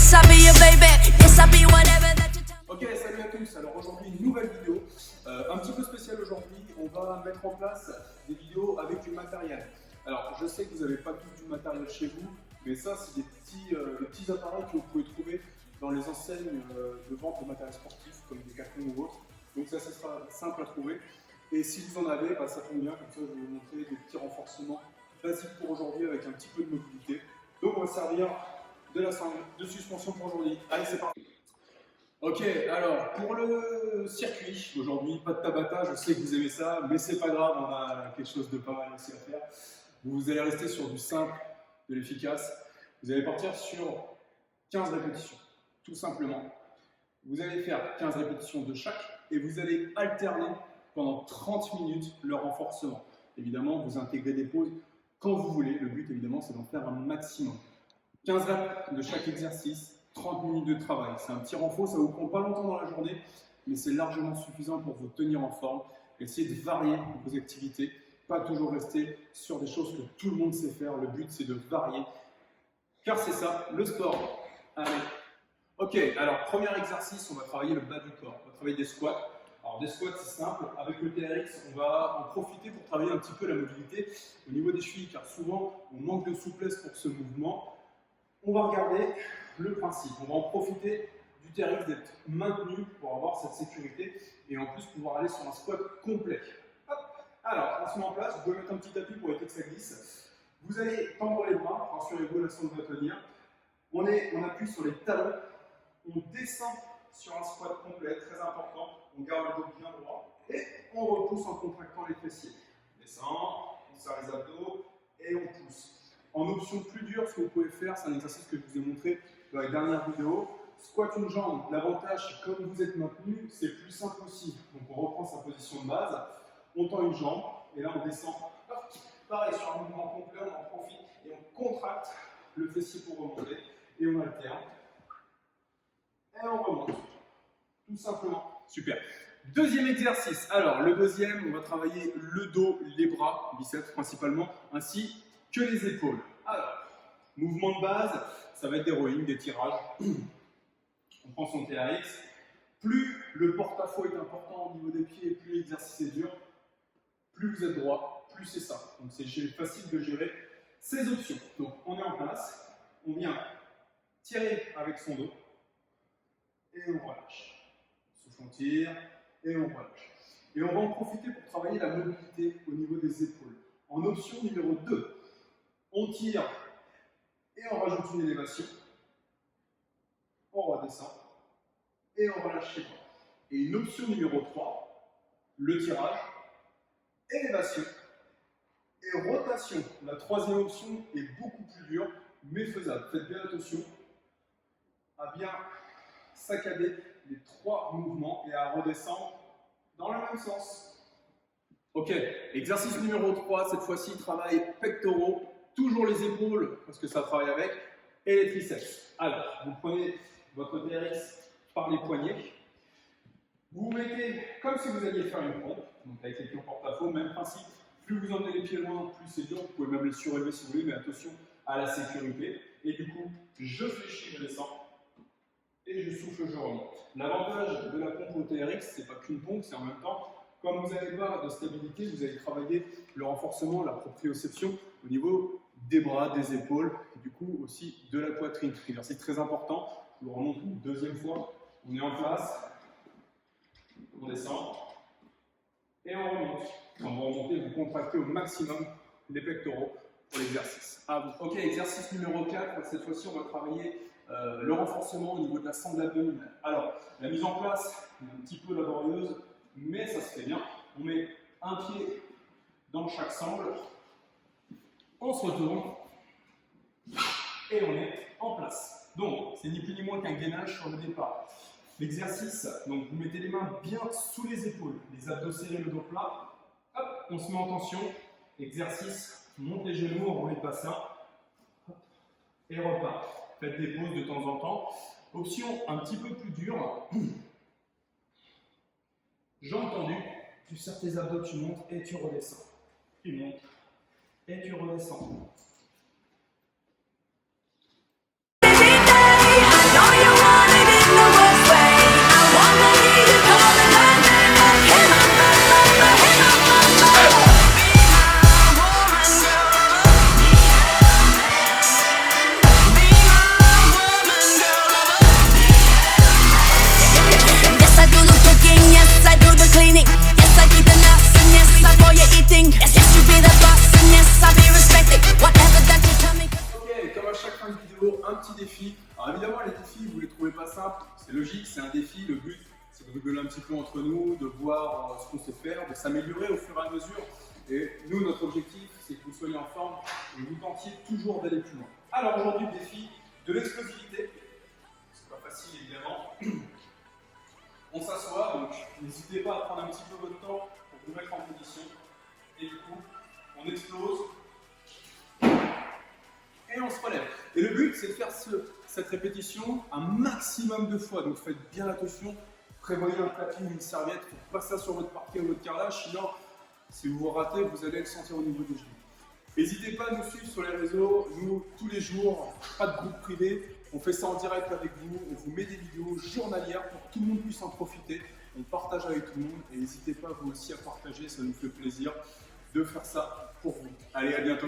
Yes, I'll be your baby. Yes, I'll be whatever that you tell me. Ok, salut à tous. Alors aujourd'hui, une nouvelle vidéo, un petit peu spéciale aujourd'hui. On va mettre en place des vidéos avec du matériel. Alors, je sais que vous n'avez pas tous du matériel chez vous, mais ça, c'est des petits appareils que vous pouvez trouver dans les enseignes de vente de matériel sportif, comme des cartons ou autres. Donc ça sera simple à trouver. Et si vous en avez, ça tombe bien, comme ça, je vais vous montrer des petits renforcements basiques pour aujourd'hui avec un petit peu de mobilité. Donc on va servir de la sangle de suspension pour aujourd'hui. Allez, c'est parti. Ok, alors pour le circuit, aujourd'hui, pas de Tabata, je sais que vous aimez ça, mais c'est pas grave, on a quelque chose de pas mal aussi à faire. Vous allez rester sur du simple, de l'efficace. Vous allez partir sur 15 répétitions, tout simplement. Vous allez faire 15 répétitions de chaque et vous allez alterner pendant 30 minutes le renforcement. Évidemment, vous intégrez des pauses quand vous voulez. Le but, évidemment, c'est d'en faire un maximum. 15 reps de chaque exercice, 30 minutes de travail. C'est un petit renfort, ça ne vous prend pas longtemps dans la journée, mais c'est largement suffisant pour vous tenir en forme. Essayez de varier vos activités, pas toujours rester sur des choses que tout le monde sait faire. Le but, c'est de varier, car c'est ça, le sport. Allez. Ok, alors premier exercice, on va travailler le bas du corps. On va travailler des squats. Alors des squats, c'est simple. Avec le TRX, on va en profiter pour travailler un petit peu la mobilité au niveau des chevilles, car souvent, on manque de souplesse pour ce mouvement. On va regarder le principe. On va en profiter du TRX d'être maintenu pour avoir cette sécurité et en plus pouvoir aller sur un squat complet. Hop. Alors, on se met en place. Vous pouvez mettre un petit appui pour éviter que ça glisse. Vous allez tendre les bras. Rassurez-vous, la sonde va tenir. On appuie sur les talons. On descend sur un squat complet, très important. On garde le dos bien droit et on repousse en contractant les fessiers. On descend, on serre les abdos et on pousse. En option plus dure, ce que vous pouvez faire, c'est un exercice que je vous ai montré dans la dernière vidéo. Squat une jambe. L'avantage, comme vous êtes maintenu, c'est plus simple aussi. Donc on reprend sa position de base, on tend une jambe et là on descend. Pareil, sur un mouvement complet, on en profite et on contracte le fessier pour remonter et on alterne. Et on remonte, tout simplement. Super. Deuxième exercice. Alors, le deuxième, on va travailler le dos, les bras, biceps principalement, ainsi que les épaules. Alors, mouvement de base, ça va être des rowing, des tirages. On prend son TRX. Plus le porte-à-faux est important au niveau des pieds et plus l'exercice est dur, plus vous êtes droit, plus c'est ça. Donc, c'est facile de gérer ces options. Donc, on est en place, on vient tirer avec son dos. Et on relâche. Souffle, on tire et on relâche. Et on va en profiter pour travailler la mobilité au niveau des épaules. En option numéro 2, on tire et on rajoute une élévation. On redescend et on relâche les bras. Et une option numéro 3, le tirage, élévation et rotation. La troisième option est beaucoup plus dure, mais faisable. Faites bien attention à bien saccader les 3 mouvements et à redescendre dans le même sens. Ok, exercice numéro 3, cette fois-ci, travail pectoraux, toujours les épaules, parce que ça travaille avec, et les triceps. Alors, vous prenez votre TRX par les poignets, vous vous mettez comme si vous alliez faire une pompe, donc avec les pieds en porte-à-faux, même principe, plus vous emmenez les pieds loin, plus c'est dur, vous pouvez même les surélever si vous voulez, mais attention à la sécurité. Et du coup, je fléchis, je descends. Et je souffle, je remonte. L'avantage de la pompe au TRX, c'est pas qu'une pompe, c'est en même temps, comme vous n'avez pas de stabilité, vous allez travailler le renforcement, la proprioception au niveau des bras, des épaules, et du coup aussi de la poitrine. Exercice très important. Je vous remonte une deuxième fois. On est en place, on descend et on remonte. Quand vous remontez, vous contractez au maximum les pectoraux pour l'exercice. Ok, exercice numéro 4. Cette fois-ci, on va travailler le renforcement au niveau de la sangle abdominale. Alors, la mise en place est un petit peu laborieuse, mais ça se fait bien. On met un pied dans chaque sangle, on se retourne et on est en place. Donc, c'est ni plus ni moins qu'un gainage sur le départ. L'exercice, donc vous mettez les mains bien sous les épaules, les abdos serrés, le dos plat. Hop, on se met en tension. Exercice, on monte les genoux, on roule les bassins et repart. Faites des pauses de temps en temps. Option un petit peu plus dure. Jambes tendues, tu serres tes abdos, tu montes et tu redescends. Tu montes et tu redescends. Every day, I know C'est logique, c'est un défi. Le but, c'est de rigoler un petit peu entre nous, de voir ce qu'on sait faire, de s'améliorer au fur et à mesure. Et nous, notre objectif, c'est que vous soyez en forme et vous tentiez toujours d'aller plus loin. Alors aujourd'hui, le défi de l'explosivité. C'est pas facile, évidemment. On s'assoit, donc n'hésitez pas à prendre un petit peu votre temps pour vous mettre en position. Et du coup, on explose. Et on se relève. Et le but, c'est de faire cette répétition un maximum de fois. Donc faites bien attention. Prévoyez un tapis ou une serviette. Faites pas ça sur votre parquet ou votre carrelage. Sinon, si vous vous ratez, vous allez le sentir au niveau des genoux. N'hésitez pas à nous suivre sur les réseaux. Nous, tous les jours, pas de groupe privé. On fait ça en direct avec vous. On vous met des vidéos journalières pour que tout le monde puisse en profiter. On partage avec tout le monde. Et n'hésitez pas vous aussi à partager. Ça nous fait plaisir de faire ça pour vous. Allez, à bientôt.